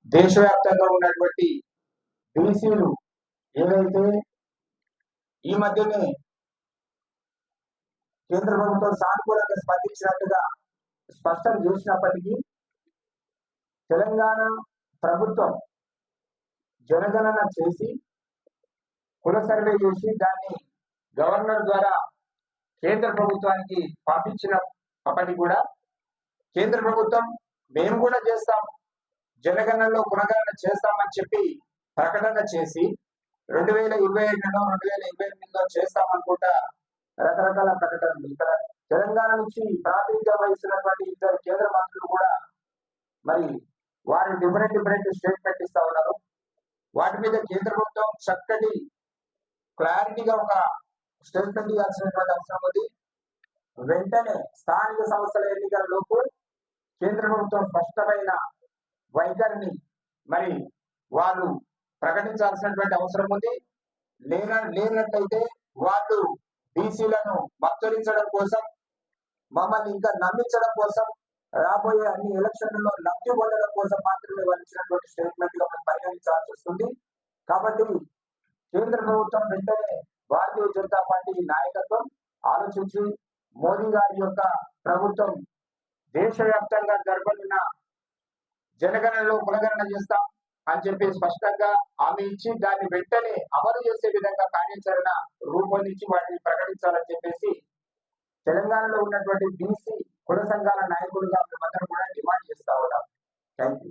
దేశవ్యాప్తంగా ఉన్నటువంటి బీసీలు ఏవైతే ఈ మధ్యనే కేంద్ర ప్రభుత్వం సానుకూలంగా స్పందించినట్టుగా స్పష్టం చేసినప్పటికీ తెలంగాణ ప్రభుత్వం జనగణన చేసి కుల సర్వే చేసి దాన్ని గవర్నర్ ద్వారా కేంద్ర ప్రభుత్వానికి పంపించినప్పటికీ కూడా కేంద్ర ప్రభుత్వం మేము కూడా చేస్తాం, జనగణనలో కులగణన చేస్తామని చెప్పి ప్రకటన చేసి 2027లో 2028లో చేస్తామనుకుంటా రకరకాల ప్రకటనలు. ఇక్కడ తెలంగాణ నుంచి ప్రాతినిధ్యం వహిస్తున్నటువంటి ఇద్దరు కేంద్ర మంత్రులు కూడా మరి వారు డిఫరెంట్ స్టేట్మెంట్ ఇస్తా ఉన్నారు. వాటి మీద కేంద్ర ప్రభుత్వం చక్కటి క్లారిటీగా ఒక స్టేట్మెంట్ ఇవ్వాల్సినటువంటి అవసరం ఉంది. వెంటనే స్థానిక సంస్థల ఎన్నికల లోపు కేంద్ర ప్రభుత్వం స్పష్టమైన వైఖరిని మరి వాళ్ళు ప్రకటించాల్సినటువంటి అవసరం ఉంది. లేనట్లయితే వాళ్ళు బీసీలను మత్తరించడం కోసం, మమ్మల్ని ఇంకా నమ్మించడం కోసం, రాబోయే అన్ని ఎలక్షన్లలో లబ్ధి పొందడం కోసం మాత్రమే వాళ్ళు ఇచ్చినటువంటి స్టేట్మెంట్ గా మనం పరిగణించాల్సి వస్తుంది. కాబట్టి కేంద్ర ప్రభుత్వం వెంటనే భారతీయ జనతా పార్టీ నాయకత్వం ఆలోచించి మోదీ గారి యొక్క ప్రభుత్వం దేశవ్యాప్తంగా జరగనున్న జనగణనలో కులగణన చేస్తాం అని చెప్పి స్పష్టంగా హామీ ఇచ్చి దాన్ని వెంటనే అమలు చేసే విధంగా కార్యాచరణ రూపొందించి వాటిని ప్రకటించాలని చెప్పేసి తెలంగాణలో ఉన్నటువంటి బీసీ కుల సంఘాల నాయకులుగా మేమందరం కూడా డిమాండ్ చేస్తా ఉన్నాం. Thank you.